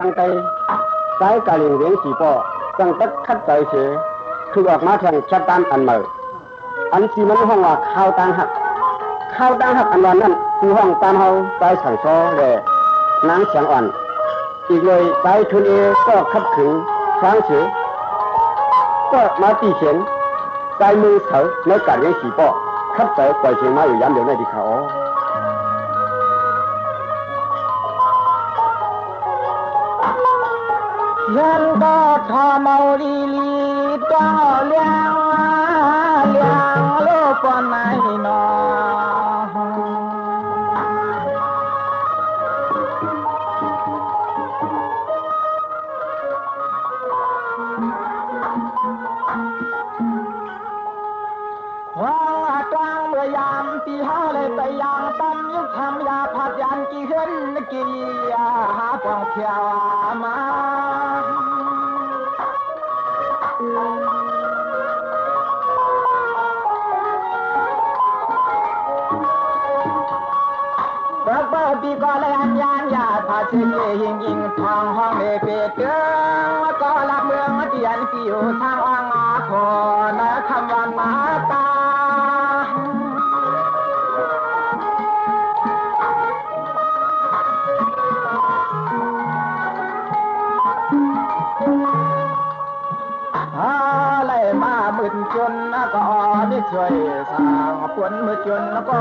ตั้งแต่สายกะลิงเวียงสีป้อตั้งแต่คัดใจเสคือออกมาทางชัดตามอันเมออันที่มันห้องว่าข้าวตังหักอันวันนั้นคือห้องตามเฮาไปสั่งซ้อแลนางเสียงอ่อนอีกเลยไปทุนเอก็ขับขึงช้างเสือก็มาตีเสียงใจมือเถอในการเวียงสีป้อขับใจปล่อยเสียงมาอยู่ยามเดียวในที่เขายันก็ทอเมาลีลีก็เลี้ยงโลกปอนไหนนอว่าจังเมื่อยามที่เฮาเลยไปยังตั้มยุคทำยาผัดยันกี่ขึ้นกี่หาปองเที่ยวมาบักบ่ปีก็เลยอันยานยาพาสิหิงทองห้องเอเปเตืองก็ละเมืองเตียนที่อยู่ทางอ่างอาขอนะคำวันมาตามึนจนก็ได้ช่วยสร้างผลมือจนแล้วก็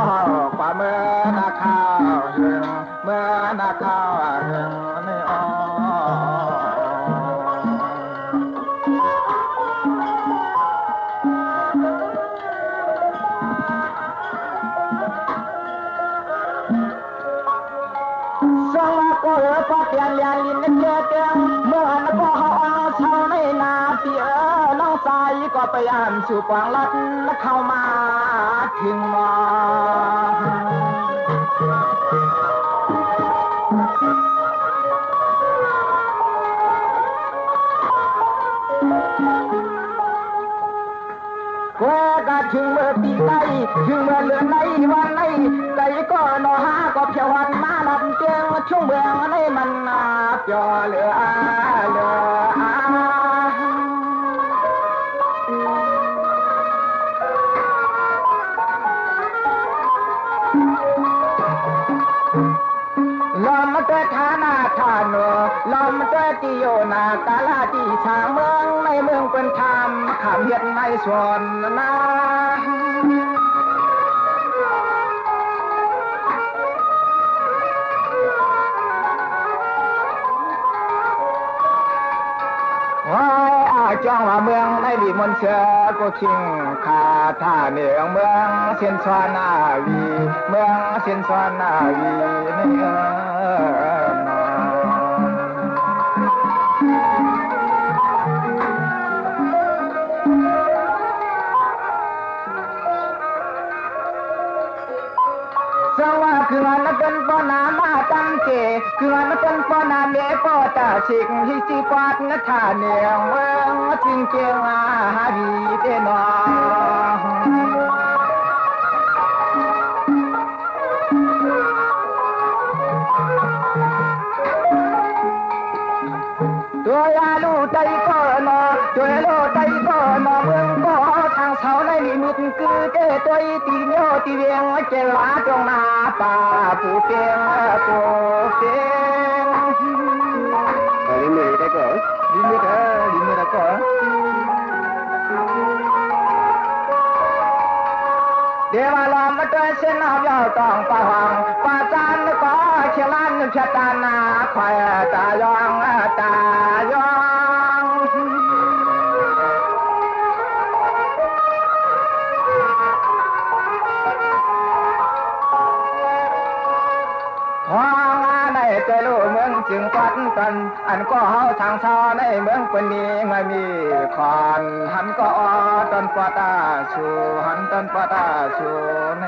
กว่าเมื่อนาข้าวหึงเมื่อนาข้าวหึงไม่อสร้างก็เออก็เปลี่ยนยาลินเจอเตียงเมื่อนาก็เฮาเช่าในนาเปียน้องสายก็ไปอ่านสู่ปางลัดเข้ามาถึงมาก็ถึงเมื่อปีใกล้ถึงเมื่อเลือนในวันในใจก็นอหาก็เพียววันมาลับเจียงช่วงเมืองในมันเปียวเหลือลมเตฐานาฐานโนลมเตติโยนากาลาติชางเมืองในเมืองเป็นธรรมขามเฮ็ดในสวนนาจ้องว่าเมืองในวิมลเสือก็ชิงคาท่าเหนือเมืองเส้นสวนาวีเมืองเส้นสวนาวีในสังว่าคืออันเป็นปอนามาตังเกคืออันเป็นปอนาเมปอตาสิกฮิจิปาดนท่าเหนือเมืองจริงเกียงอาหาดีเตนอตัวยาลูใจก็นอตัวโลใจก็นอเมืองก็ทางเสาในลิมิตคือเจตัวตีโยตีเวียงเจลาตรงนาป่าปูเปียงปูเปียงลิมิตได้ก่อนลิมิตได้ก่อนเดี๋ยวลำมาตัวเส้นเอายาวต้องปะหังปะจานก็เชลันชะตานาควายตายองตายองห้องในเจลูเมืองจึงปัดกันอันก็เฮาทางชาในเมืองเป็นนี้ไม่มีขอนหันก็ต้นปะตาชูหันต้นปะตาชูใน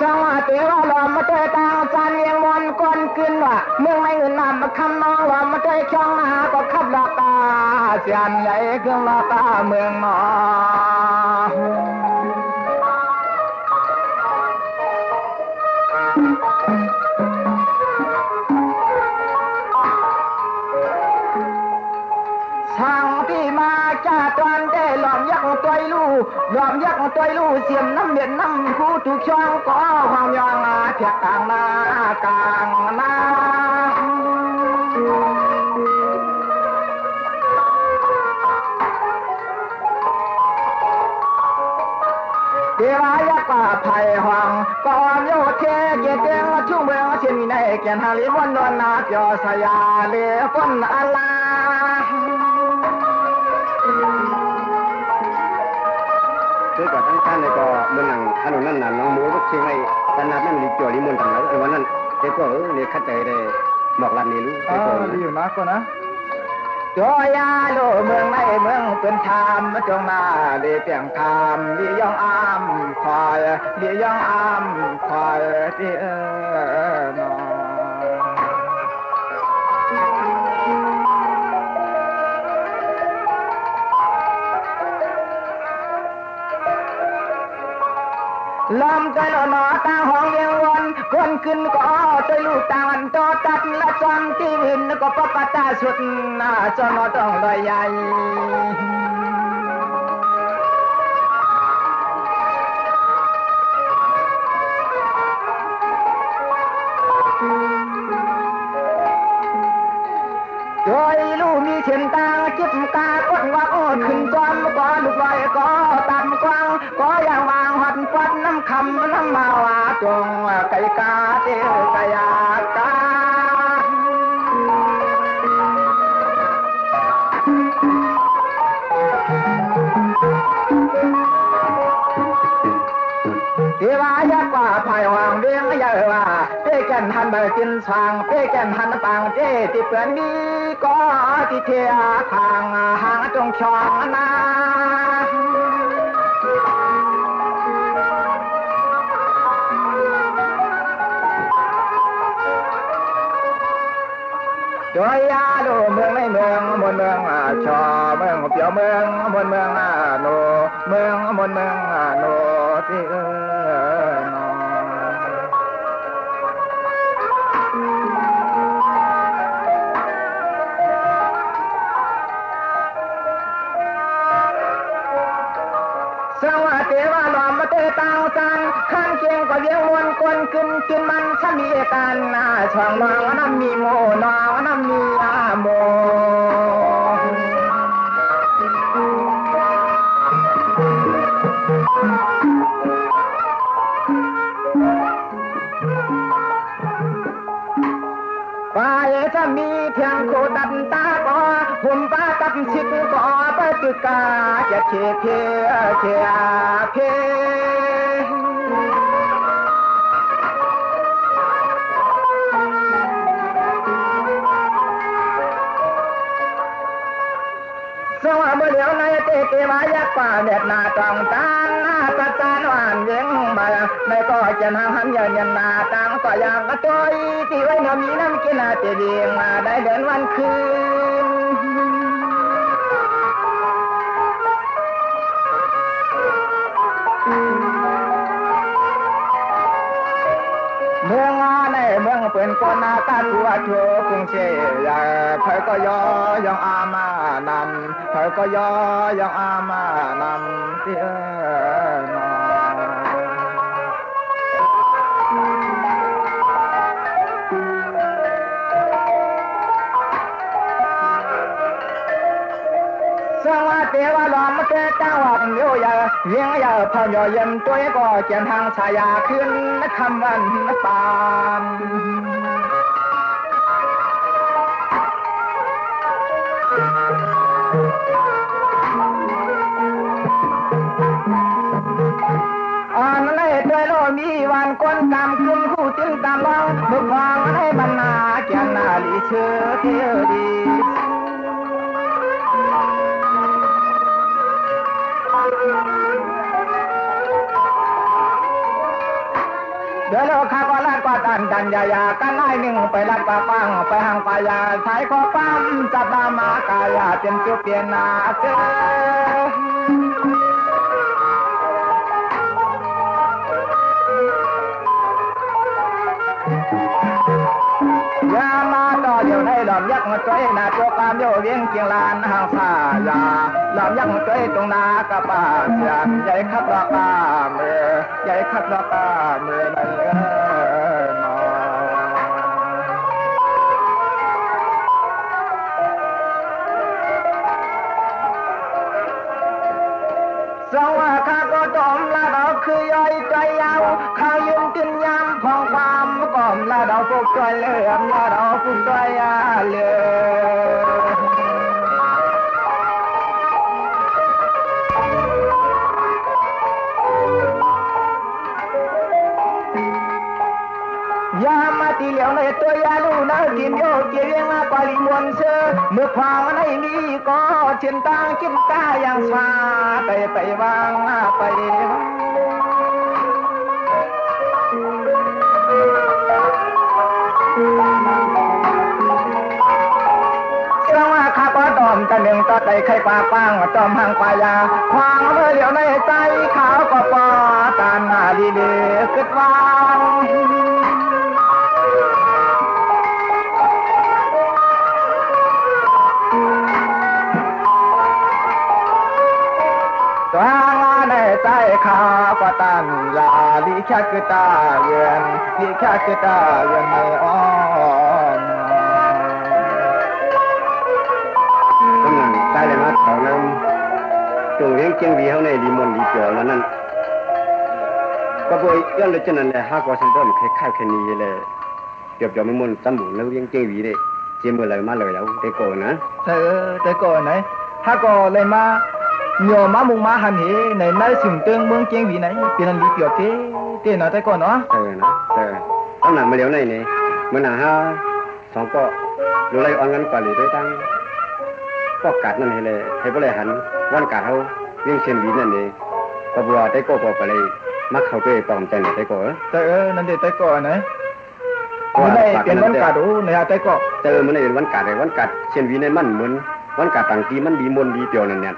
สวัสดีว่าลมมาเตยตาจันเลียงวันก่อนขึ้นว่าเมืองไม่เงินนำมาคำน้องว่ามาเตยช่องหาก็ขับหลักตา เสียนใหญ่ขึ้นมาตาเมืองนอช่างที่มาจ้าตอนได้หลอมยักษ์ตัวลู่หลอมยักษ์ตัวลู่เสียมน้ำเม็ดน้ำผู้ถูกช่องก็ความยองเทียกกลางหน้ากลางหน้าเดี๋ยวยักษ์ป่าไผ่หวังก่อนโยเทเกเตียงชุ่มเมืองเชียนมีในแก่นหาลิวันนวลนาเปียวสยาเลฝนอาลาคือก็ทั้งท่านก็เมืองนั้นถนนนั้นน่ะน้องหมูก็เชียงไว้ตนาดนั้นลิจ่อลิมนต์ทั้งหลายแต่วันนั้นเจ้าก็นี่คัดใจได้หมอกลันนี่รู้เจ้าก็ดีอยู่นะก็นะจอยาโลเมืองในเมืองเป็นธรรมจงมาเลีเปียงคำลียองอามคอยลียองอามคอยที่นอลำใจหนอตาห้องเวียงวนวนขึ้นก็ใจลูกตาวันโตตัดละจำที่วินก็ปกตาสุดน่าจนต้องลอยใหญ่โดยลูกมีเช่นตาจิบกากดว่าโอ้ขึ้นจอมก็ลูกลอยก็ตามกว้างก็อย่างวางหัดฟัดน้ำคำน้ำมาว่าจงไก่กาเตี้ยวกายากาเทวายักษ์ว่าภายว่างเวียงเยอะว่าเต้กันหันเบอร์จินสว่างเต้กันหันปางเต้ที่เปื่อนนี้ก็ที่เทียทางหางจงช่องนาโดยยาโลเมืองในเมืองมนเมืองชอเมืองเปียวเมืองมนเมืองโนเมืองมนเมืองโนที่นอสวัสดีว่าหลอมมาเตตางจันขันเกียงกว่าเวียงมวนกวนขึ้นกินมันถ้ามีกันช่องน้องน้ำมีโมน้องน้ำมีอาโมไปถ้ามีเพียงโคตันตาก็หุ่มป้ากับชิกก็ไปตึกกาจะเชเชเพสว่าเมื่อเดียวในเตวายักษ์ป่าเน็ดนาตองตานนาตาจานหวานเวียงมาในก็จะนางหันยันนาตังก็อย่างกระจอยที่ไว้น้ำมีน้ำกินอาเจดียงมาได้เดินวันคืนเมืองในเมืองเป็นคนนาตาตัวโชกรุงเชียเผยก็ยองอามานำเผยก็ยองอามานำที่นอสวัสดีว่าหลอมเตจังหวัดโยยเวียงยาพอยเย็นตัวก็เจียนทางชายาขึ้นคำวันปานอันในเตโลมีวันก้นตามขึ้นคู่ติ้นตามลองบุกวางในบรรณาเกียนนาลีเชื่อเที่ยวดีเดี๋ยวเราข้าก็ลาดกว่าตา านดันยายากันไล่หนึ่งไปลัดปาปังไปหางปายาสายขอปั๊มจับดามากายาเป็นสุเปียนาเจอยามาต่ออยู่ในหลอมยักษ์มาช่วยนาตัวกามโยเวียงเกียงลานหางสายาหลอมยักษ์มาช่วยตรงนากระป่าเสียนใหญ่ขับรากาเมื่อใหญ่ขับรากาเมื่อในสว่าข้าก็ตอมละดอกคือย่อยใจยาวข้ายืนกินยามของความก่อมละดอกพวกตัวเหลื่อมละดอกพวกตัวยาเหลือยามาตีเหลียวในตัวยาลูนะกินโยเกียงปาลิมวนเชเมื่อควางในนี้ก็เช่นตางกินตาอย่างชาไปวางไปเชื่อว่าข้าก็ดอมตะหนึ่งต่อใจไข่ปลาปังจอมหางปลายาควางเมื่อเหลียวในใจขาวก็ปอตานหน้าดีๆกึดวางตัวงานในใจข้าก็ตันลาลิแค่คือตาเยือนลิแค่คือตาเยือนไม่อ้อมกำลังได้เลยนะตอนนั้นจงเลี้ยงเจียงวีเฮาในลิมอนลิเปียวแล้วนั่นก็บ่ย้อนเลยจังนั้นแหละหาก็สัมบ่คล้ายๆแค่นี้แหละเดี๋ยวๆมันมนตำหมู่แล้วเลี้ยงเจียงวีได้เจียมื้อเลยมาเลยแล้วได้ก่อนนะแต่ก่อนไหนหาก็เลยมาnhờ má mùng má hàn hế này nơi sừng tương mương chén vị này tiền lý biểu thế nói tới con nó tao làm mà liều này nè mà là ha song có rồi lại on ngắn quả lì tới tăng có cắtนั่นเลยให้บ่ได้หันวันกาดเฮาเรื่องเช่นวีนั่นนี่ก็บ่ได้ก็ไปเลยมักเข้าไปปลอมใจนี่ได้ก็นั่นได้แต่ก่อนนะมื้อนี้เป็นวันกาดโอ้ในแต่ก็มื้อนี้เป็นวันกาดวันกาดเช่นวีในมันเหมือนวันกาดต่างที่มันดีมนดีเปียวนั่นเนี่ย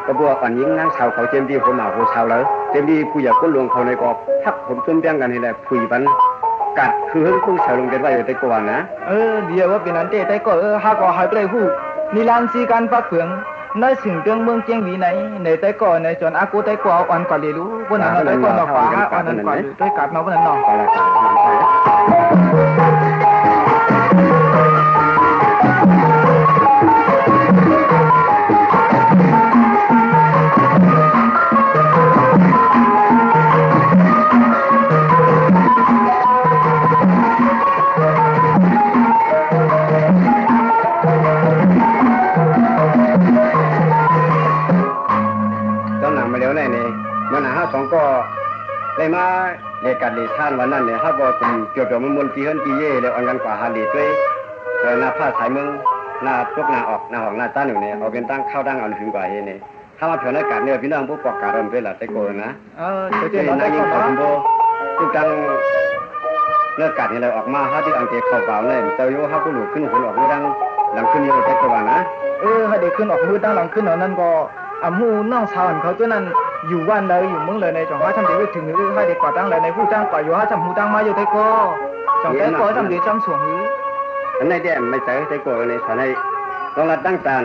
ก็บ่อันยิงนางสาวเขาเต็มที่ผมมาโหชาวแล้วเต็มที่ผู้อยากคนหลวงเขาในกอบทักผมจนแบ่งกันให้แหละคุยปันกัดคือเฮิงคงชาวลงกันไว้แต่ก่อนนะเดี๋ยวว่าเป็นอันแต่ก็หาก็หายไปฮู้นิรันดร์สิการปักเฟืองในสิ่งเรื่องเมืองเจียงวีไหนในแต่ก่อนในจนอากูแต่ก่ออ่อนกว่าเลยรู้บ่นั้นแต่ก่อนเนาะฟ้าอ่อนนั้นกว่าด้วยกัดเนาะบ่นั้นเนาะก็ได้มาเรียกกันเลยท่านวันนั้นเนี่ยเฮาก็เป็นเกี่ยวกับมนต์ที่เฮินที่เย่แล้วอันกันกว่าหาลีด้วยหน้าผ้าสายเมืองหน้าตกหน้าออกหน้าห้องหน้าตาอยู่เนี่ยเอาเป็นตั้งเข้าดังอันถึงกว่าเฮนี่ถ้ามาเพิ่นอากาศเนี่ยพี่น้องผู้ประกาศเป็นล่ะแต่โกนะเจ้าๆได้ก็บ่ทุกจังเลิกกัดนี่แล้วออกมาเฮาที่อังเกตเข้าเปล่าเลยเจ้าอยู่เฮาก็ลุกขึ้นหัวออกดังหลังขึ้นนี่แต่ก็ว่านะให้ได้ขึ้นออกมือดังหลังขึ้นนั่นก็หมู่น้องชาวเขาตัวนั้นอยู่วันเลยอยู่เมืองเลยในจังหวัดชำเดียวถึงให้ได้ก่อตั้งเลยในผู้จ้างก่ออยู่หาจำหูตั้งมาอยู่แต่ก็จังแต่ก็จำเดียวจำสวงหืออันไหนแด่ไม่ใช่แต่ก็ในสอนให้ต้องรัดตั้งตาน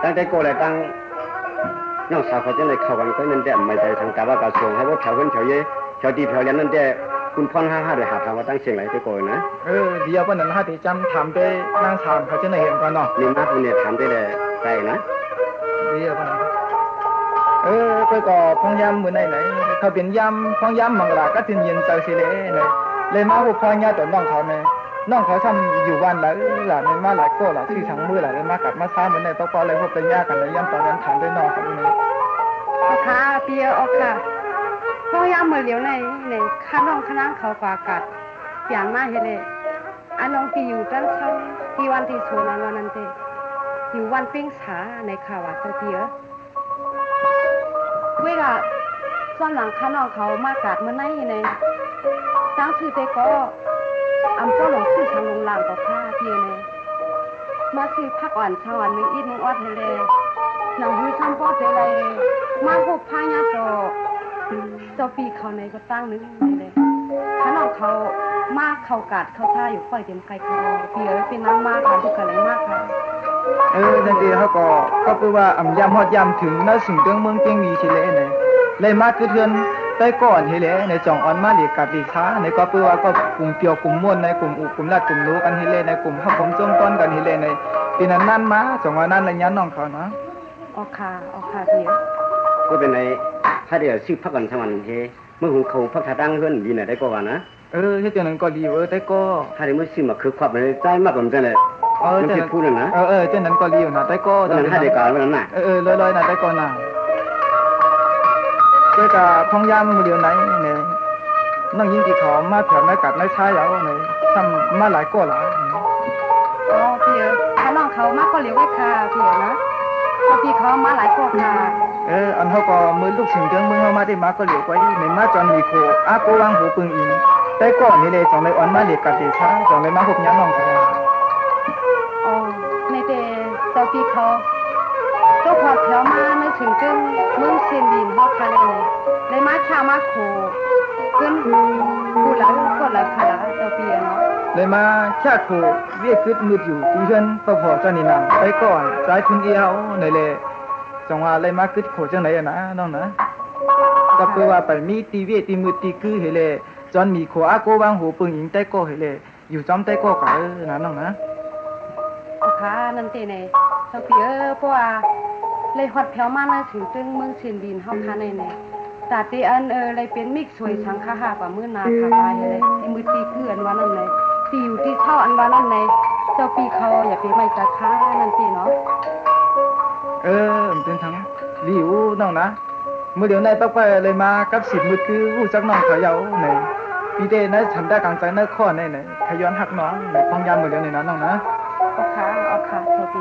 ตั้งแต่ก็เลยตั้งน้องสาวเขาจะเลยเข้ากันก็นั่นแด่ไม่ใช่ทางกะว่ากระทรวงให้ว่าแถวขึ้นแถวเยแถวดีแถวยันนั่นแด่คุณพ่อ55ได้หาทางว่าตั้งเชียงไหนแต่ก็นะเดี๋ยววันนั้นหาที่จำถามได้นางชาวเขาจะได้เห็นก่อนเนาะนี่มาคนเนี่ยถามได้เลยได้นะเดี๋ยววันนั้นไปก็พองยามมื้อไหนเขาเป็นยามพองยามมังลาก็สิเย็นเจ้าสิเลยมาพวกพ่อญาติน้องเขาแม่น้องเขาทำอยู่วันแล้วล่ะมันมาหลายก็ล่ะที่ทั้งมื้อล่ะมากัดมาซ้ามื้อไหนปอเลยพวกเป็นญาติกันเลยยามตอนนั้นถามด้วยน้องเขานี่ค่ะเปียออกค่ะพองยามมื้อเหลียวในข้าน้องคณะเขากว่ากัดเปียงมาเฮ็ดเลยอันน้องที่อยู่จันเช้าที่วันที่โซนวันนั้นเตอยู่วันปิ้งสาในข่าวว่าเจ้าเปียเวลาส่วนหลังข้าน้องเขามากัดมื้อไหนในแต่ ตั้งคือแต่ก็อำก็หลงซื้อทางลงหลังก็ค่าเพียเนี่ยมาซื้อผักอ่อนชาวอันนึงอีกนึงออดให้เลยหนังหือซ้ำป้อเจไรเลยมาพบพายาโตปีเขาในก็ตั้งนึงเลยถ้าน้องเขามากเขากัดเขาท่าอยู่ฝ่ายเต็มไกลเขาเพียเป็นน้ำมากค่ะทุกอะไรมากค่ะนั่นเองเขาก็คือว่าอ่ำยำฮอดยำถึงน่าสิ่งเรื่องเมืองเก่งมีสิเลยเนี่ยเลยมากคือเทือนได้ก่อนเฮเลในจ่องอ่อนมาหลีกัดหลีช้าในก็คือว่าก็กลุ่มเปียวกลุ่มม่วนในกลุ่มอุกลุ่มลาดกลุ่มรู้กันเฮเลในกลุ่มฮับผมจงต้นกันเฮเลในปีนั้นนั่นมาจ่องว่านั่นระยะน้องเขานะออกค่ะเพียก็เป็นในถ้าเดี๋ยวซื้อพักกันทั้งวันเฮเมื่อหุงเขาพักทาดังเพื่อนดีหน่อยได้ก็ว่านะเฮ็ดจังนั้นก็ดีได้ก็ถ้าเดี๋ยวมื่อซื้อมาคือความในใจมากกว่านั้นเลยมันผิดพูดนะจังนั้นก็ดีนะได้ก็นั่นถ้าเดี๋ยวก่อนวันนั้นน่ะลอยๆนะได้ก็น่ะก็จะพองยามมือเดียวไหนเนี่ยนั่งยิงที่เขามาแถวในกัดในชายแล้วเนี่ยทำมาหลายก็หลายเพียถ้าน้องเขามากก็เหลียวไว้ค่ะเพียนะพี่เขามาหลายก็ค่ะอันเขาก็มือลูกสิงเดืองมือเขามาได้มาก็เหลียวไว้ในมาจอนมีโคอาโกวางหูปึงอินได้ก่อนนี่เลยจองในอ่อนมาเหลียกัดเดชาจองในมาหกยันน้องเขาในเดเจ้าพี่เขาเจ้าพอดแถวมาไม่ถึงจึงมึงเชียนดินฮอกกันเลยในมาชามาโคขึ้นพูดแล้วก็แล้วค่ะเจ้าพี่เนาะเลยมาชาโคเวียกึดมืดอยู่ที่เพื่อนก็พอจะนี่นำไปก่อนสายทุนเอียวในเลยจังว่าเลยมากึดโคจังไหนนะน้องนะก็เพื่อว่าไปมีตีเวียตีมืดตีคือเฮเลจอนมีโคอาโกวางหูปึงอิงใต้ก็เฮเลอยู่จอมใต้ก็กันนะน้องนะค่ะนั่นเตเนี่ยเจ้าพี่เพราะว่าเลยฮอดแถวมานะถึงตึงเมืองเชียนดินเฮาค่ะในตาตีอันเลยเป็นมิกสวยสังฆะกว่ามื้อนาคาตายเลยไอ้มือตีคืออันว่านั่นเลยตีอยู่ที่เท่าอันว่านั่นเลยเจ้าปีเขาอย่าไปไม่จักค้านั่นสิเนาะเป็นทั้งลิวน้องนะมื้อเดียวในปักไปเลยมากับ10มื้อคือฮู้จักน้องเขาเยาในปีเดนะฉันได้กลางใจในข้อในขย้อนหักน้องในพองยามมื้อเดียวนี่นะน้องนะเอาค่ะเจ้าปี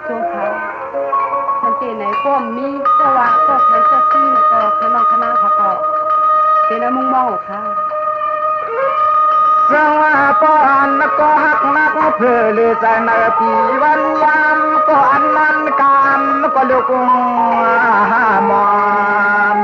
ช่วงเขามันเป็นไหนก็มีแต่ว่าก็ใช้เจ้าที่ก็คือน้องคณะเขาก็เป็นมุงมองค่ะสว่าปอนก็หักนักเพื่อเลยใจในปีวันยามก็อันนั้นกามก็ลุกมอน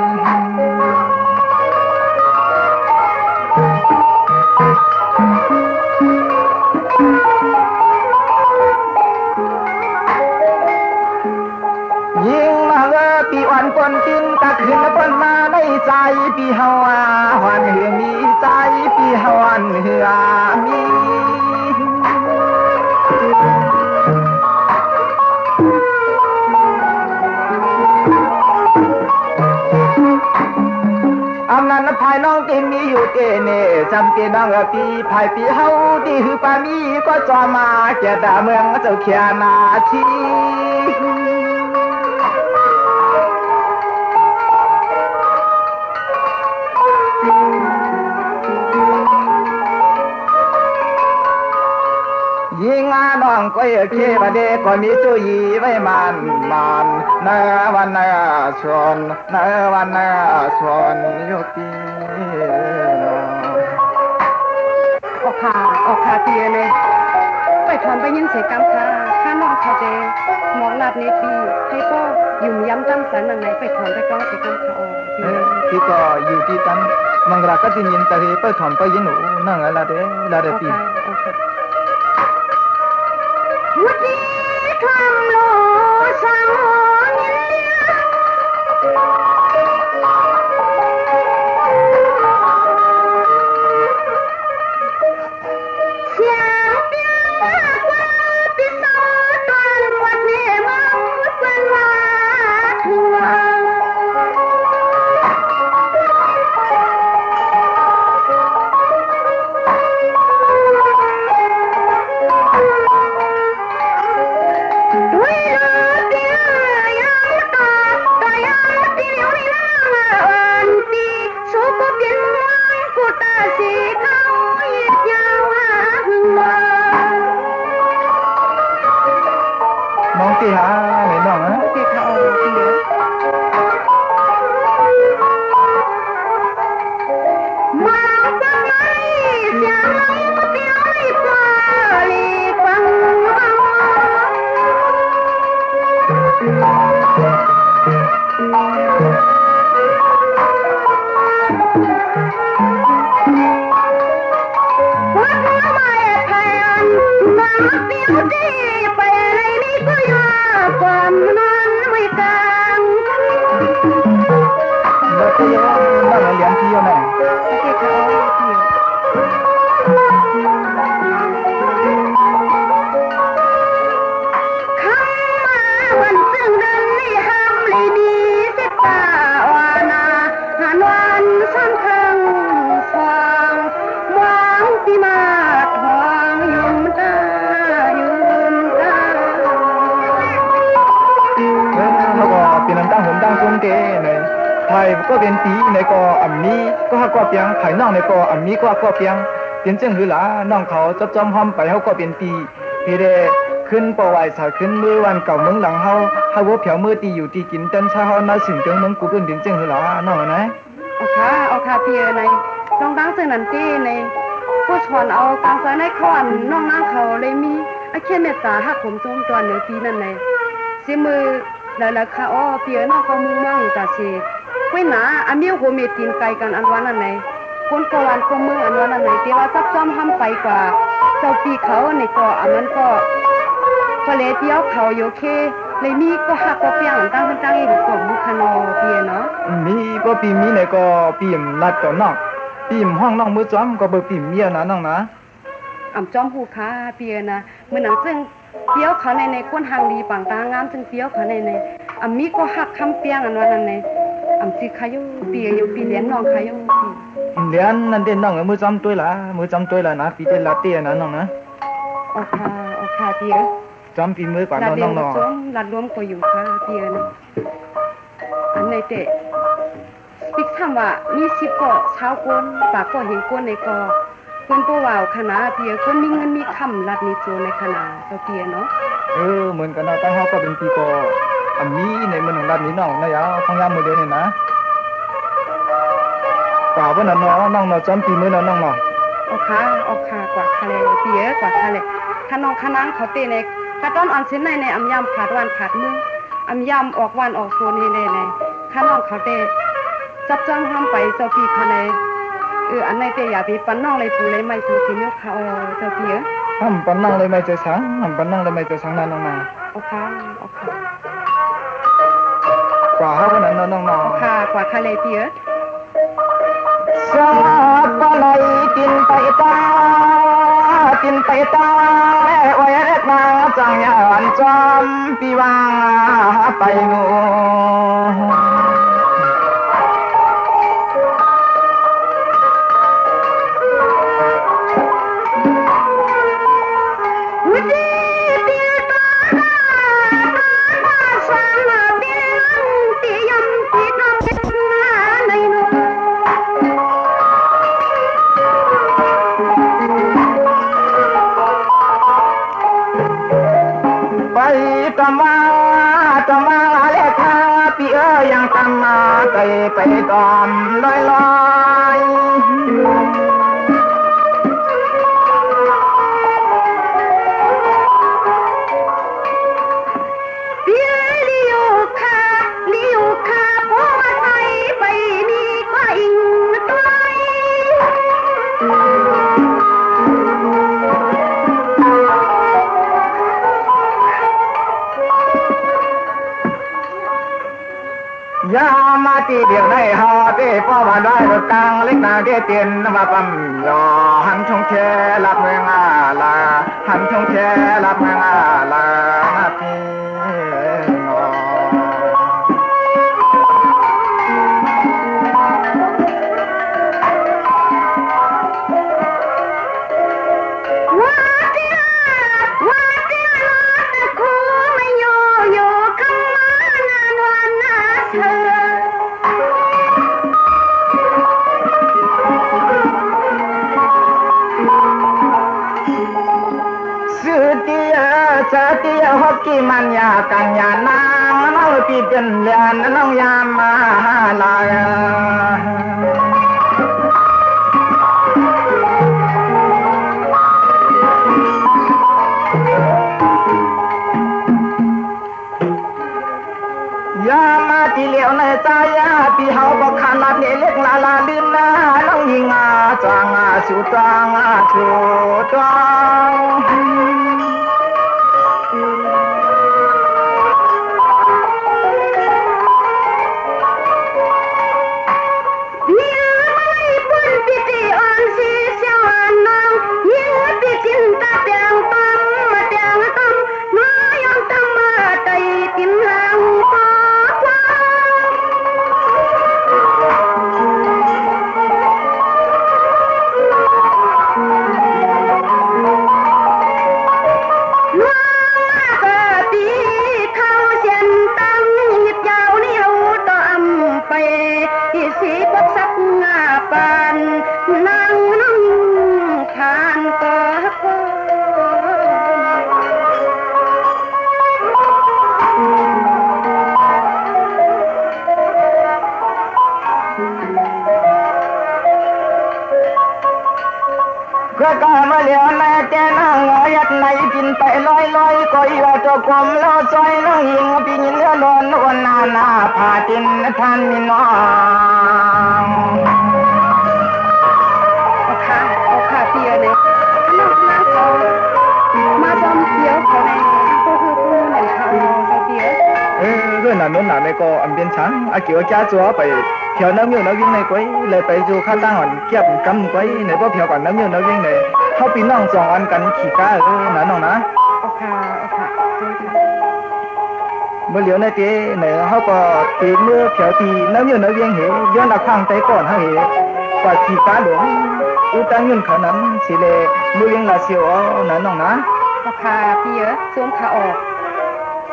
ปีอ่อนปนตินตะขึ้นปนมาในใจปีเฮาหวันเหือมีใจปีเฮาหวันเหือมีอำนั้นภายน้องที่มีอยู่เตเนจำเตน้องปีภายปีเฮาที่หือปามีก็จอมาแก่ดาเมืองเจ้าเขียนาชียิงน้องก็เคบเดก็มีจุยไว้มันเนื้อวันเนื้อชวนเนื้อวันเนื้อชวนยุติออกขาเตียเลยไปถอนไปยินเสียงกำค่ะข้าน้องเขาเดมองลาดเนตีให้ก็ยุ่มย้ำจำสันนั่นไหนไปถอนไปก็เสียงกำค่ะที่ก็อยู่ที่ตั้งมังรักก็ที่ยินแต่ที่ไปถอนไปยินหนูนั่งอะไรลาเดปีวุฒิคำโลสังเสียงเปียกว่าติดต่อตอนวัดนี้มาเป็นว่าทัว ก็เป็นปีในก็อันนี้ก็ฮักก็เปียงไผน้องในก็อันนี้ก็ก็เปียงเป็นจังหือหลาน้องเขาจับจอมหอมไปเฮาก็เป็นปีพี่เดขึ้นปไหวสาขึ้นมื้อวันเก่าเมืองหลังเฮาบ่เผียวมื้อตีอยู่ตีกินตันชาเฮานาสิงเติงเมืองกูเป็นจังหือหลาน้องนะเอาค่ะพี่ในน้องดังซึ่งนั่นติในผู้ชวนเอาตังใส่ในขอนน้องนางเขาเลยมีอาเขียนเมตตาฮักผมจุมตัวเหนือปีนั่นในสิมือแล้วค่ะอ้อพี่น้องเขามุ่งมั่งอยู่ตาสิไว้หนาอันเดียวโหเมตินไกลกันอันว่านั่นไหนคนกวันคนเมืองอันว่านั่นไหนที่ว่าซับซ้อมห้ำไปกว่าเจ้าปีเขาในก็อันนั้นก็พอเลเที่ยวเขาโยเคเลยมีก็ฮักก็เปียงตั้งคนตั้งอีกกลุ่มมุขนอเปียเนาะมีก็ปีมีในก็ปีมลัดก็น้องปีมห้องน้องมือจ้อมก็เบิ่ปีมเมียนะน้องนะอ่ำจ้อมผู้ค้าเปียนะมื้อนั้นซึ่งเปียวเขาในคนหางดีปังตางามซึ่งเปียวเขาในอ่ำมีก็ฮักคำเปียงอันว่านั่นในอำสิขายอยู่ปีอยู่ปีเลี้ยงน้องขายอยู่เลี้ยงนั่นเด้น้องมือจำตัวล่ะมือจำตัวล่ะนะปีเจลาเต้นะน้องนะโอเคพี่จำปีมือกว่าน้องๆลัดรวมก็อยู่ค่ะพี่นะอันในเตะปิกถามว่ามี10ก็ชาวคนปากก็เห็นคนในก็เพิ่นบ่ว่าคณะพี่คนมีเงินมีคำลัดนี้โจในคณะเจ้าพี่เนาะเหมือนกันเนาะตั้งเฮาก็เป็นปีก็อันนี้ในมื้อนึงลัดนี้น้องนะยาของยามมื้อเดียวนี่นะป่าบ่นั่นเนาะน้องเนาะจำปีมื้อนั้นน้องเนาะโอเคกว่าคะเลยปีกว่าคะเลยถ้าน้องคณะเขาเตในกระต้อนอันสินในอำยามขาดวันขาดมื้ออำยามออกวันออกโซนนี่ในถ้าน้องเขาเตจับจ้องห้ามไปเจ้าปีคะเลยอันในเตอย่าไปปันน้องเลยปูเลยไม่สูสิยกเขาเจ้าปีห้ามปันน้องเลยไม่ใจสังห้ามปันน้องเลยไม่ใจสังนั่นน้องนะโอเคกว่าเฮาบ่นั่นน้องๆค่ะกว่าคะเลยปีสาปะไหลกินไปตาไว้มาจังยานจอมปีว่าไปงูไปตอมลอยเปียลิโอคาพอไทยไปนี่ก็อิงไกลยามาตีเดียวในหอเต้ป้อบ้านได้รถกลางเล็กนาเกเตียนมาปั๊มยอหันชงแชรับเมืองอาลาหันชงแชรับเมืองอาลานาทีนอฮอกกี้มันยากันยานางน้องปีเป็นเลียนน้องยามมาลาย ยามาจิเหลียวในใจยาที่เฮาบ่ขนาดนี้เล็กลาลาลื่นนะน้องยิงอาจางอาชูจางอาชูจางก็มาเหลียวแม่แกนางยัดในกินไปลอยๆก็อยู่ตะกมแล้วซอยน้องหิงปีนเรือลอนวนนาพาตินท่านมีน้องค่ะเตียเนี่ยน้องนางเขามาจอมเสียวเขาในก็คือผู้เหมือนเขาเตียเรื่องนั้นน่ะในก็อันเป็นฉันอาเกี่ยวจ้าจัวไปเที่ยวน้ำอยู่น้ำวิ่งในก้อยเลยไปอยู่ข้างตั้งหอนเก็บกำก้อยในบ่เที่ยวกันน้ำอยู่น้ำวิ่งในเฮาพี่น้อง2อันกันขี้ก้านะน้องนะค่ะบ่เหลียวในเตในเฮาก็ตีเมื่อเที่ยวตีน้ำอยู่น้ำวิ่งเหย้อนละข้างใจก่อนเฮาเหว่าขี้ก้าหลงอุตังยืนขนั้นสิเลมื้อวิ่งละเสียวนะน้องนะค่ะพี่สวมขาออก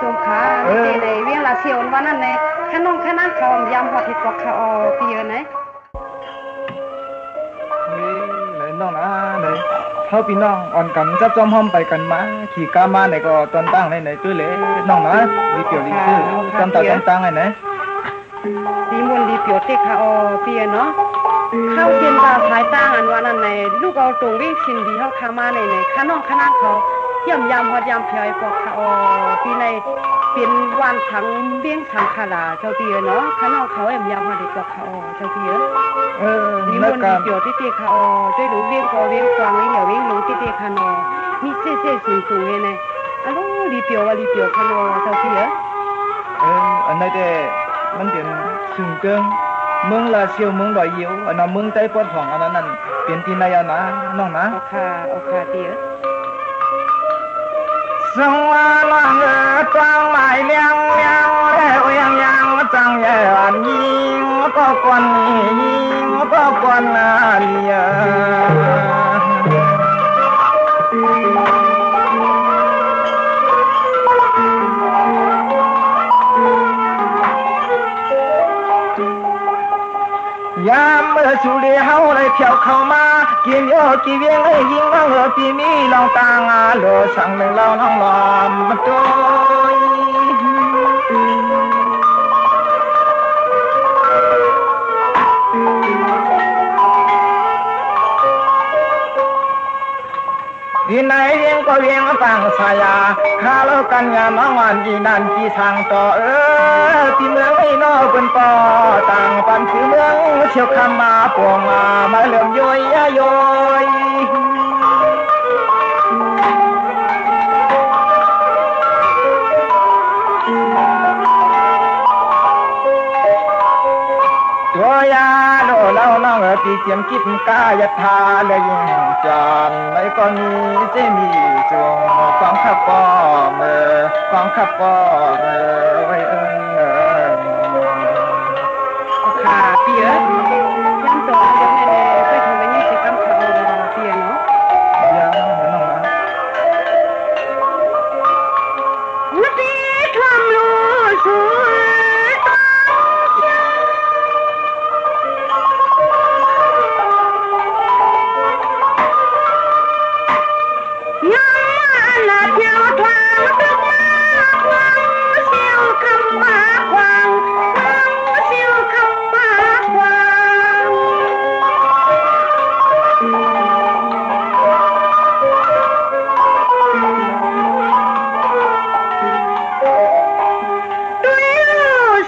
สวมขาในเวียงละเสียววันนั้นในข้าน้องข้านั้นเขายำฮอดเฮ็ดกว่าเขาพี่ไหนเลยน้องนะเลยเฮาพี่น้องอ่อนกันจับจอมห้อมไปกันมาขี่กามาไหนก็ตอนตั้งไหนๆตื้อเลยน้องนะรีเปียวรีตื้อตอนตั้งไหนดีมวนดีเปียวเตค่ะพี่เนาะเข้าเทียนตาสายตั้งอันวันนั้นในลูกเอาตรงวิ่งชินดีเฮาขามาในข้าน้องข้านั้นเขายำฮอดยำเพียกว่าเขาพี่ในเป็นวันทั้งเบี้ยงสังขลาเจ้าพี่เนาะข้าน้องเขายำฮอดดีกว่าเขาเจ้าพี่มีมนต์เกี่ยวที่เตเขาช่วยรู้เบี้ยงก็เบี้ยงกวางนี่เหลียวเบี้ยงลงที่เตคะเนาะมีเซ่ๆสูงๆเนี่ยอะโลดีเปียวว่าดีเปียวคะเนาะเจ้าพี่อันนั้นแต่มันเป็นสูงเกินเมืองละเสียวเมืองดอยยิวอันนั้นเมืองใต้ปอดของอันนั้นเป็นที่นายนะน้องนะค่ะเตี้ยสว่าลังตวงหมายเลี้ยงแล้วยังจังแย่อันยิงก็กวนยิงก็กวนเลียยามเมื่อสุริเฮาเลยเที่ยวเข้ามากินโยกีเวียงให้ยิงน้องพี่มีลองตางโลสั่งหนึ่งเราน้องลอมมาโตยดีไหนเวียงก็เวียงฟังสายาฮาโลกันยามองวันอีนันกี่ทางต่อที่เมืองไอ้นอเป็นปอต่างปันคือเมืองเชี่ยวคำมาปวงมาเหลื่อมย้อยตัวยาโดเล่าน้องปีเจียมกิบกายทาเลยยิงจานไม่ก็มีเจมีจงกองขับปอเมื่อกองขับปอเมื่อไว้ค่ะเปียย้ำตัวย้ำในไปถึงวันนี้สิกำเขาเปียเนาะย้ำน้องนะวันนี้ทำรู้สวยย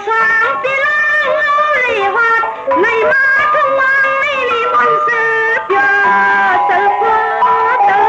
sang tilang li hat nai ma thung mang ni li mon se pya sal pha tal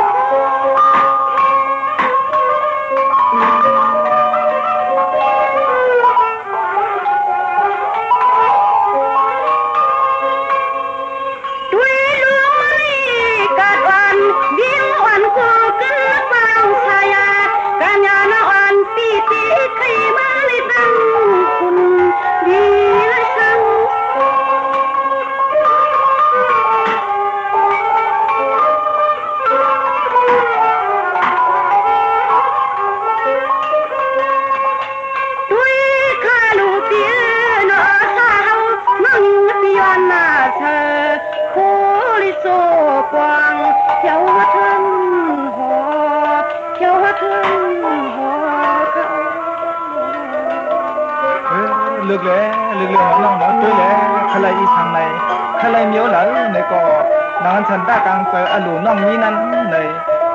ลึกเลยน้องๆด้วยเลยใครอีทางไหนใครเมียวหลายในก็นางฉันตากลางเปิดอลูน้องนี้นั้นใน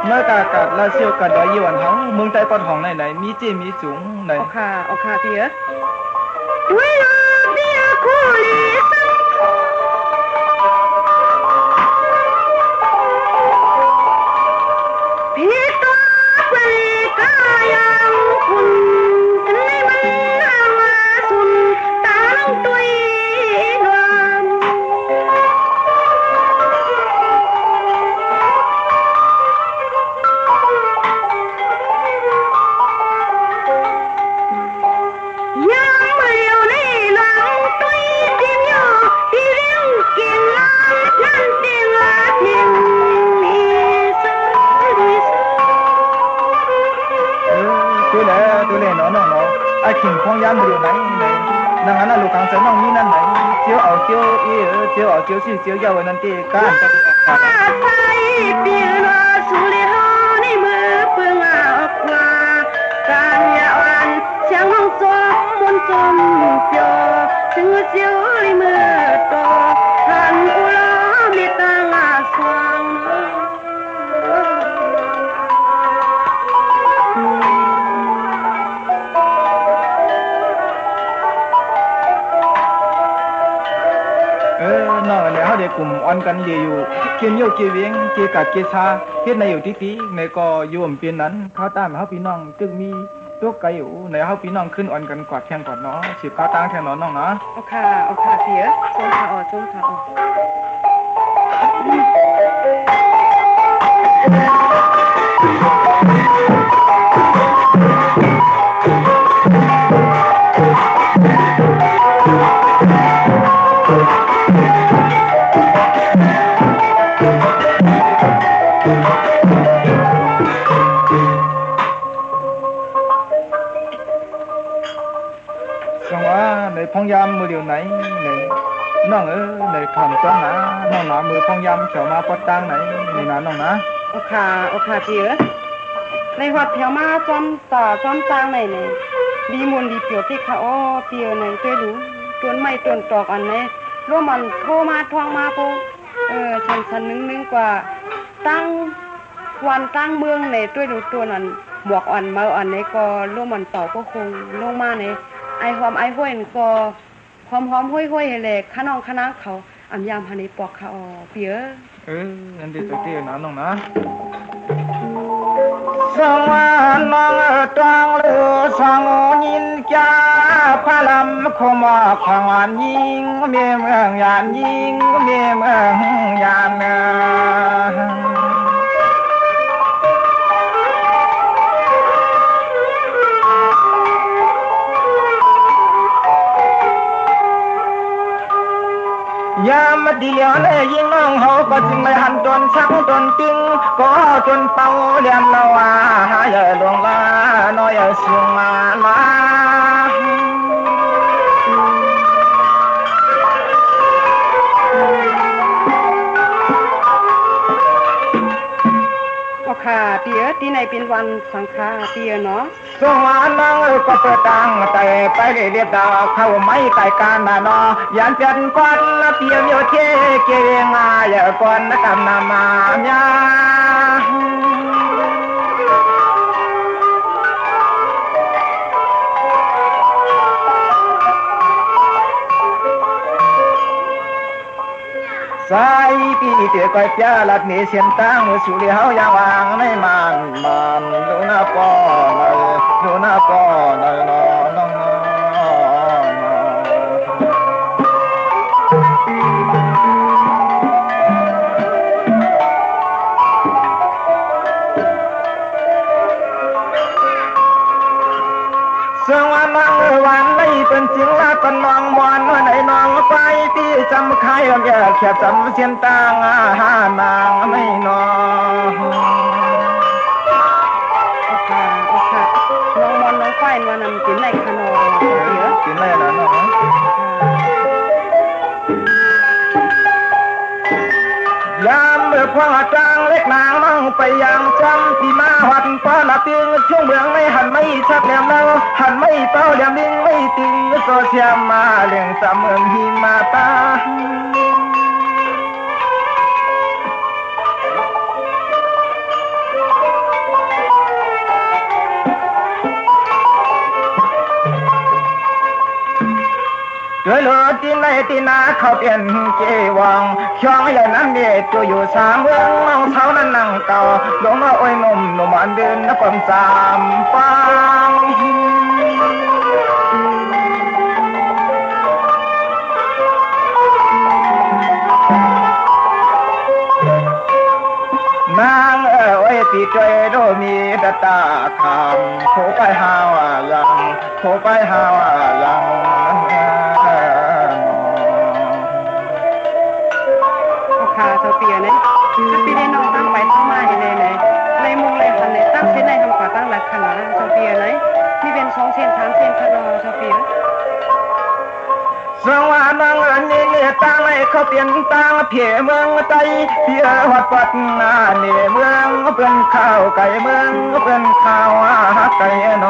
เมื่อกากาดลาเซียวกันดอยยวนเฮาเมืองใต้ปอดของไหนมีเจมีสูงในโอเคพี่ด้วยลาเบียคูลีสังพี่ตัวปริกายังคุณไอ้ขิงพองยามอยู่ไหนนางนั้นลูกกลางเสน้องนี้นั่นไหนเจียวเอาเจียวเจียวเอาเจียวสิเจียวยาวนั่นติก้านก็ไปปีละสุริหานี่มือปึงออกว่าการยาวันเสียงห้องจอมมนจมเปียวถึงเจียวในมือโตทันอุลามีตางาสว่างเด็กกลุ่มอ่อนกันอยู่เกียนโยกเกียเวียงเกียกัดเกียชาเฮ็ดในอยู่ติๆในก็อยู่อำเปียนนั้นข้าวตามเฮาพี่น้องจึงมีตัวไก่อยู่ในเฮาพี่น้องขึ้นอ่อนกันกอดแข่งกอดเนาะสิข้าวตางแข่งน้องๆเนาะโอเคเสียส่งขาออกพองยามมือเดียวไหนน้องในถอนจ้องนะน้องหนามือพองยามเขียวมาปอดตังไหนนี่นะน้องนะโอเคพี่ในฮอดแถวมาจอมตาจอมตังไหนนี่ดีมนดีเปียวที่ค่ะอ้อเปียวไหนเคยรู้ต้นไม้ต้นตอกอันไหนร่วมมันโทรมาทองมาโพฉันนึงกว่าตั้งวันตั้งเมืองในด้วยรู้ตัวนั้นหมวกอ่อนเมาอันนี้ก็ร่วมมันเต่าก็คงลงมาในไอหอมไอห้วยก็หอมๆห้วยๆให้แลขน้องคณะเขาอำยามหานี่ปอกค่ะเปียอันนี้ตัวเตี้ยนะน้องนะสวรรค์น้องตังลือสังยินจาพะลำคมของอันยิงเมียเมืองยานยิงเมียเมืองยานยามเดียวเลยยิงน้องเฮาก็จึงไม่หันจนชักจนตึงก็จนเป่าเลียมละว่าหาอย่าลงมาน้อยสูงมาค่ะเปียที่ไหนเป็นวันสังฆาเปียเนาะสวรรค์น้องก็เปิดตังแต่ไปเรียบดาวเข้าไม่ไต่การนาเนาะยันเป็นก่อนเปียโยเทเกงาอย่าก่อนกำนามายา สายปีเตก้อยปยาลัดนี้เสียนตังมือสู่เฮาอย่างวางในมันดูหน้าป้อหน่อยดูหน้าป้อหน่อยน้องสวรรค์มังวันในเป็นจริงละกันมองมอนไหนน้องไปที่จำใครแก่แค่จำเสียนตังหานางไม่น้องโอเคน้องมอนน้องไฟวันนั้นกินไหนคะน้องเยอะกินไหนล่ะน้องยามเมื่อควางจางเล็กนางน้องไปยังจำที่มาหัดป้าละตึงช่วงเมืองไม่หันไม่ชักแหลมนั่งหันไม่เป้าแหลมลิงไม่ตึงก็เสียมาเลี้ยงสามเมืองหิมาตาเดือดที่ในที่นาเขาเปลี่ยนเจวังช่องใหญ่นั้นเด็ดตัวอยู่สามเมืองน้องเท้านั้นนั่งเก่าลงมาอ้อยนมอันเดินนับความสามฟังนางไว้ตีใจโดมีตาตาคำโคไปหาว่ายังโคไปหาว่ายังค่ะเธอเปียเนี่ยถ้าปีได้น้องตั้งไปตั้งมาให้เลยในมุงเลยคันเลยตั้งเส้นในทำกว่าตั้งหลักขนาดเธอเปียเนี่ยมีเป็น2เส้น3เส้นค่ะเธอเปียสวรรค์นังอันนี้เนี่ยตั้งให้เขาเปลี่ยนตั้งเพียเมืองใจเพียวัดปัดนาเนี่ยเมืองเป็นข้าวไก่เมืองเป็นข้าวไก่น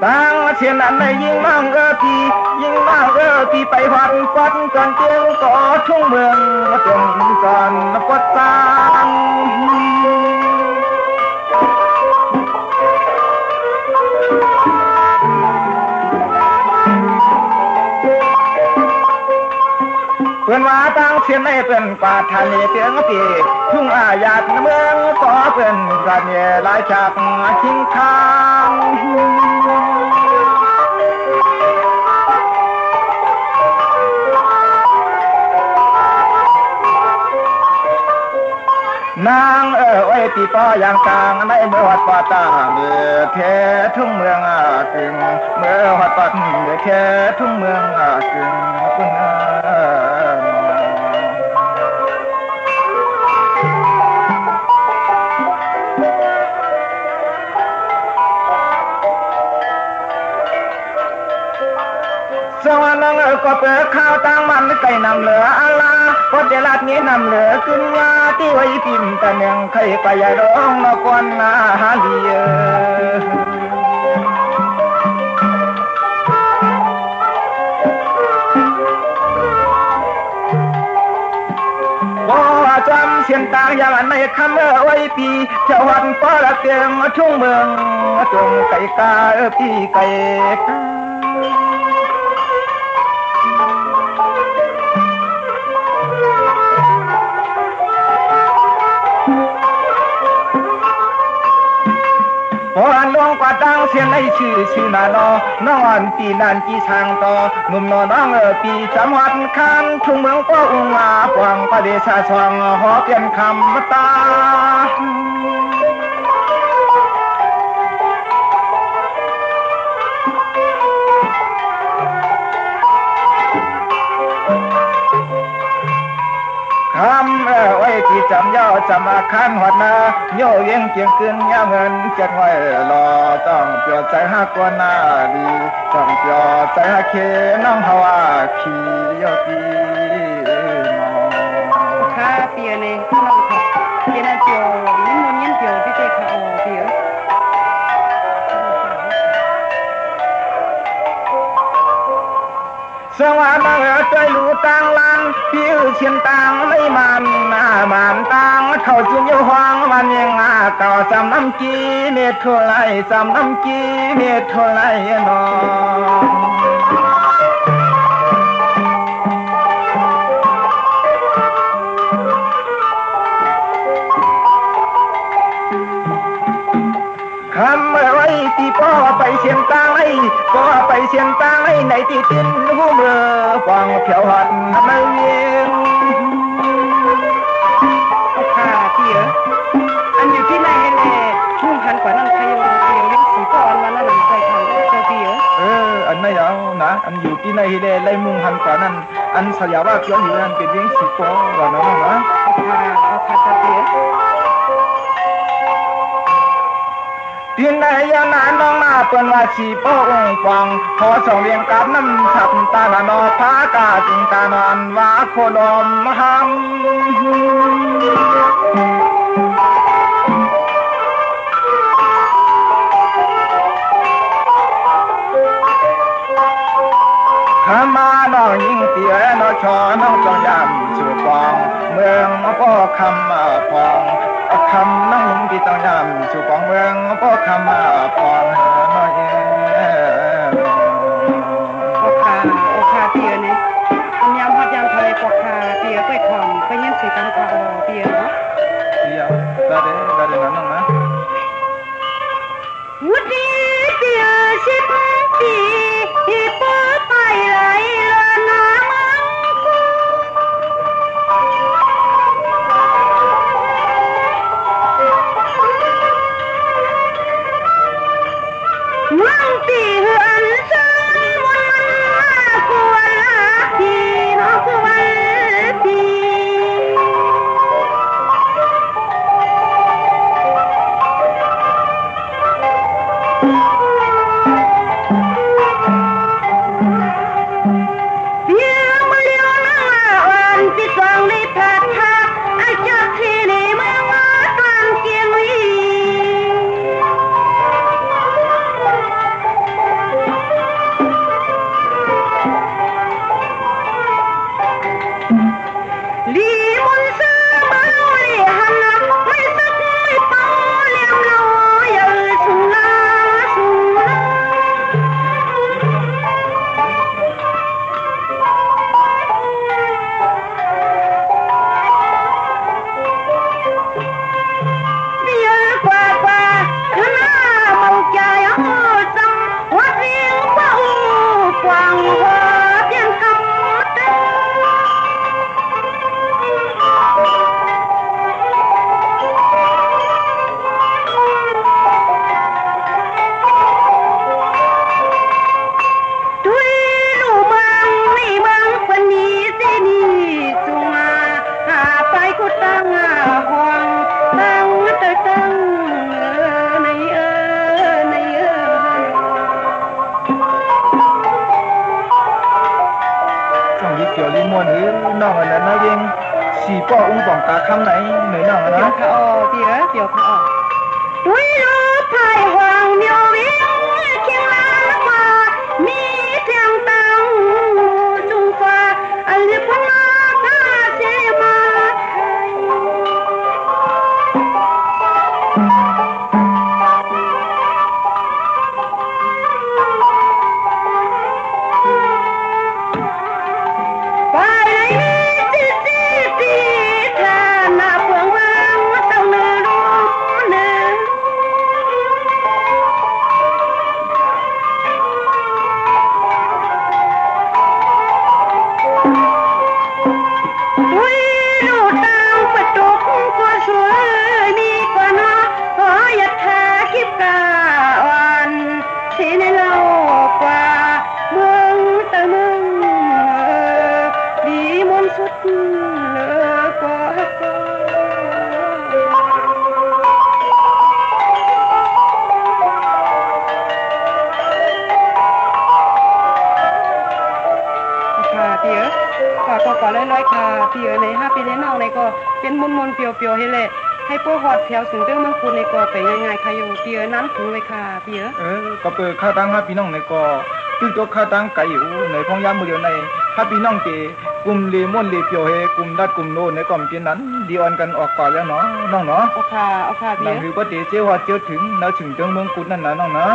ตั้งเสียนั้นไม่ยิ่งมั่งพี่ยิ่งมั่งพี่ไปวัดปัดจนเตียงก่อทุ่งเมืองจนก่อนปัดตังเพื่อนว่าตั้งเสียนให้เป็นปาฐานีเตียงปีทุ่งอาญาเมืองก็เป็นกันเนี่ยหลายจากทิ้งทางนางไว้ตีป้ออย่างต่างในเมื่อวัดป่าตาเมื่อเททุ่งเมืองถึงเมื่อวัดปัดเมื่อเททุ่งเมืองถึงคุณสวรรค์นังก็เปิดข้าวตั้งมันไก่นำเหลืออาลาพอเดลัดนี้นำเหลือขึ้นยาที่ไว้พิมพ์ตะเนียงใครไปยาร้องละกวนนาหาลีจำเสียนต่างอย่างในคำไว้ปีเจ้าวันป้าละเตียงทุ่งเมืองจงไก่กาพี่ไก่กาพออันลงกว่าดังเสียงในชื่อนาน้องปีนันจีทางต่อหนุ่มน้องปีจำวัดคันทุ่งเมืองก็อุ้งมาปวงประเดชาสว่างหอเปลี่ยนคำตาคำไว้ที่จำย่อจำอาคันหอดนาโยเวียงเกียงขึ้นย่าเงินเจ็ดไว้รอต้องเปลี่ยนใจหักกว่าหน้าดีต้องเปลี่ยนใจหักเคน้องฮาวาขี่ยอดีค่ะเปียเนี่ยน้องค่ะเปียนะเปียวยิ้มมุนยิ้มเปียวพี่เจ้ค่ะเปียวสวรรค์ใจรู้ต่างลานพี่เชียนต่างไม่มันนา มานตังเข้าจุมอยู่ห้องมันยังเก่าสำน้ำกีเม็ดเท่าไรสำน้ำกีเม็ดเท่าไรนอคำไว้ที่พ่อไปเชียงตายพ่อไปเชียงตายในที่ตินหูเมื่อฟังเผียวหัดไม่เวียงค่ะพี่อันอยู่ที่ไหนแน่มุ่งพันกว่านั้นใครยังเดียวยังสีก่อนวันนั้นใจทางเจ้าพี่อันไม่เอานะอันอยู่ที่ไหนแน่ไล่มุ่งพันกว่านั้นอันสยามว่าเกี่ยวอยู่นั้นเป็นเวียงสีก่อนว่านั้นนะค่ะเจ้าพี่ที่ไหนยานานน้องมาเปิ้นว่าสิโป้องฟองพอส่งเรียงกับน้ำฉับตาละนอพากาจิงตานอนว่าโคลมหำขามาน้องยิงเตียน้องชอน้องจองยามสู่ฟองเมืองพ่อคำฟองคำนั่งที่ต้องยามสู่ฟองเมืองพ่อคำฟองน้อยโอคาเตียนี่ยามพัดยามทะเลปอกคาเตียไปทอมไปยินสีกันกว่าเตียเนาะเตียได้นั้นน้องนะวุฒิเตียสิบปีที่เปิดไปไหลละน้ำมังตีเหือนซึ่งวันกวนลาทีนอกวันทีน้องอันนั้นนะเองสีป้ออุ้งป่องกาคำไหนไหนน้องนะค่ะเดี๋ยวค่ะด้วยรูปถ่ายหวังเมียววิ่งเคียงลานมามีเสียงตังจุงฟ้าอันเรียบพนาคาเสมาก็ร้อยๆค่ะพี่ใน5ปีในน้องในก็เป็นมนๆเปียวๆให้แหละให้พวกฮอดแถวสูงเด้อเมืองคุณในก็ไปง่ายๆค่ะอยู่พี่น้ำถึงเลยค่ะพี่ก็เปิดค่าตัง5พี่น้องในก็ตึกตัวค่าตังไก่อยู่ในพองยามมื้อเดียวใน5พี่น้องเตกลุ่มเลม่วนเลเปียวให้กลุ่มดัดกลุ่มโนในก็เป็นนั้น ดีออนกันออกก่อนแล้วเนาะน้องเนาะเอาค่ะนั่นคือบ่ดีเจ้าฮอดเจ้าถึงแล้วถึงจังเมืองกุดนั่นน่ะน้องเนาะ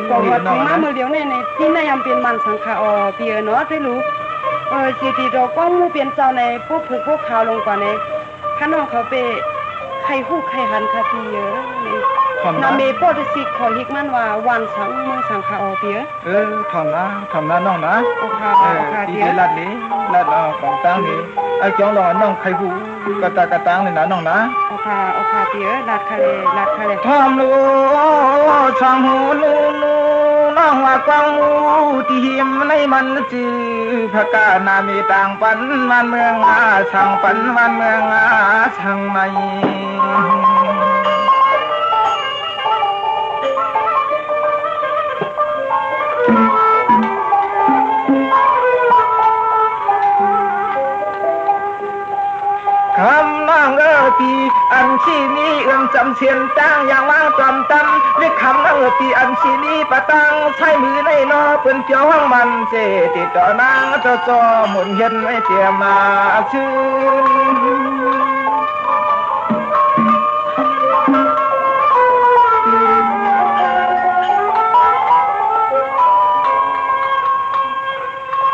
ก็ว่ามามื้อเดียวในที่นายอำเป็นมันสังฆาเปียเนาะได้รู้สิที่ดอกก้องมูเป็นเจ้าในพวกพวกขาวลงกว่าในถ้าน้องเขาไปใครฮู้ใครหันค่ะพี่เยอะนี่นาเมโปรสิขอฮิกมันว่าวันสังเมืองสังฆาเปียทำนะน้องนะดีลัดนี้ลัดของตั้งนี้ไอ้จ้องรอน้องใครฮู้กะตากะตังนี่นะน้องนะโอเคเปียลัดคะเลยทำรู้ช่างหูนูน้องว่ากวางมูที่หิมในมันจือพระกานามีต่างปันมันเมืองช่างปันมันเมืองช่างไม่คำนางปีอันชีนี้จำเชียนจ้างอย่างว่างจำตำเรียกคำนางปีอันชีนี้ปะตังใช้มือในนอเป็นเจ้าห้องมันเจติดต่อนางจอหมุนเย็นไม่เตรียมมาชื่น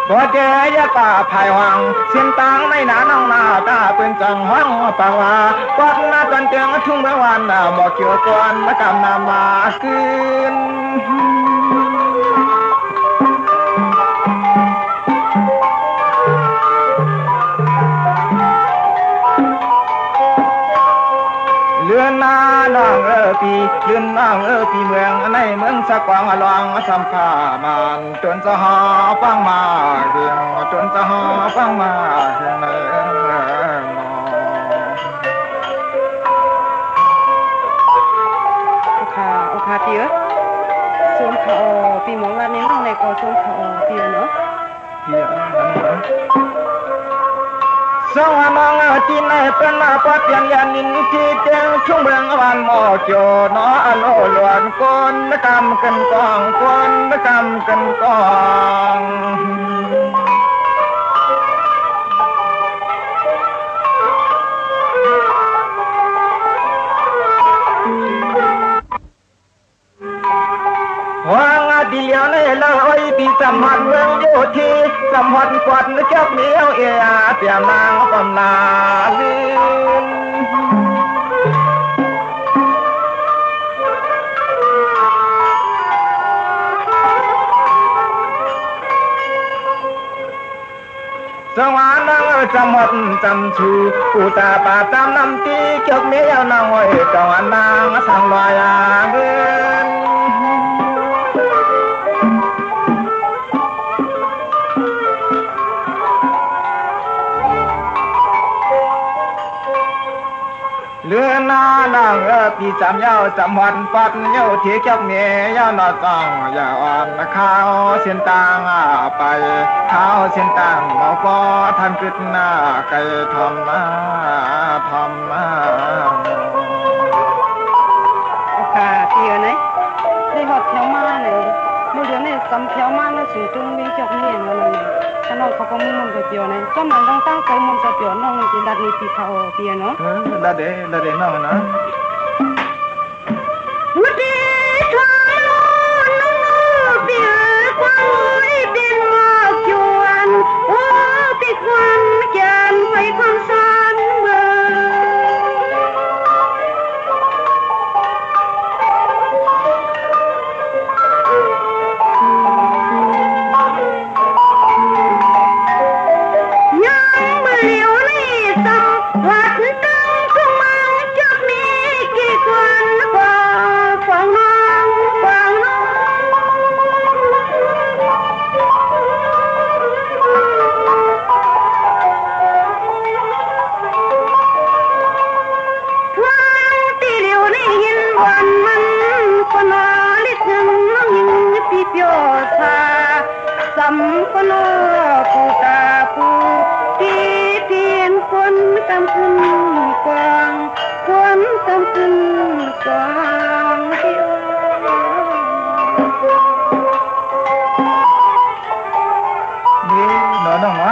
บ่เจยะป่าภายวังเสียนตังในหน้าน้องหน้าตาเป็นจังห้องปาวาปอดหน้าตอนเตียงทุ่งเมื่อวานหมอกเกี่ยวกวนมากำนามาคืนเลือนนาน้องปีเลือนน้องปีเมืองในเมืองสะกวางลองสัมภามานจนจะหอฟังมาเรียงจนจะหอฟังมาเรียงโอเคเปียส่วนเขาปีหมองลาเน้นทางในก็ส่วนเขาเปียเนาะเปียสวรรค์จีนเป็นปอดยังยันนินที่เจ้าชุ่มเมืองวันหมอโจนออโลลวนคนกำกันกองคนกำกันกองว่างดีเลียวในเลยปีสำหัดเมืองอยู่ที่สำหัดกวาดเจ้าเหนียวเอียเตียนางปนนาลืนสวรรค์นางจำหดจำชูอุตาปาจำน้ำตีเกี่ยวเมียวนางไว้สวรรค์นางสังลอยเงินเลือนนานางปีจำยาวจำวันปัดเย้าที่เกี่ยวเมียวนอต้องอย่าอ่อนข้าวเส้นต่างไปข้าวเส้นต่างหมอปอท่านกึดหน้าไก่ทำมาโอเคเปียไหนได้หอดแถวมาไหนมื้อเดียวนี่ซ้ำแถวมาแล้วสิจุงมีจอกนี่นั่นน่ะถ้าน้องเขาก็มีมนต์ก็เปียไหนจำมันต้องตั้งใจมนต์ก็เปียน้องสิดัดนี่ปีเขาเปียเนาะละเดน้องนะวุฒิทองน้องเปียกว่าเป็นหมอกจวนโอ้ติดวันแก่นไปความสันเบิ่ง น้องนะ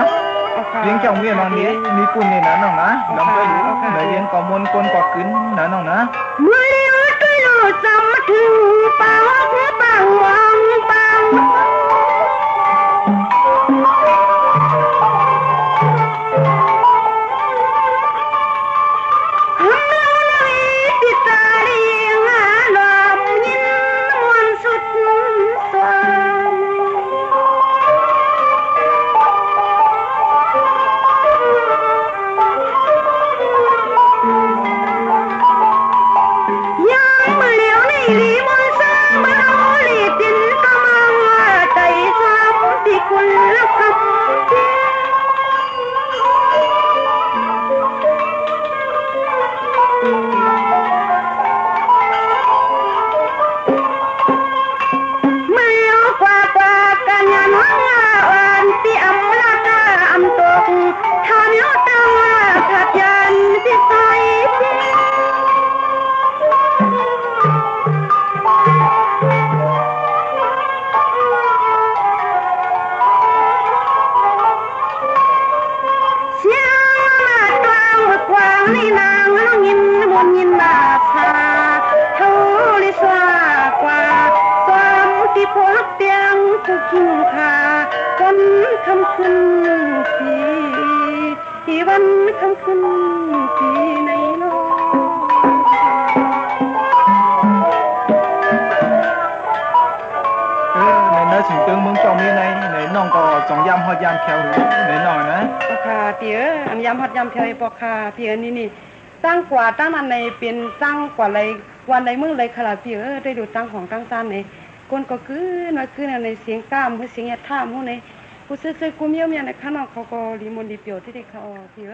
เลี้ยงเจ้าเมียน้องนี่มีปุ่นนี่นะน้องนะนำไปอยู่ในเลี้ยงก็มนคนก็ขึ้นนะน้องนะเมื่อเลี้ยวตัวโลจำมาถึงป่าหัวป่าวังป่าถึงตึงเมืองเจ้ามีในน้องก็สองยามฮอดยามแถวในน้องนะค่ะพี่อันยามฮอดยามแถวปอค่ะพี่นี่ตั้งกว่าตั้งอันในเป็นตั้งกว่าอะไรวันใดมื้อใดค่ะพี่ได้ดูตั้งของตั้งซ่านในคนก็คือน้อยคือในเสียงกล้ามคือเสียงยะท่ามฮู้ในผู้ซื่อๆกูเมียวๆในข้างนอกเขาก็รีมนดีเปียวที่ได้เขาพี่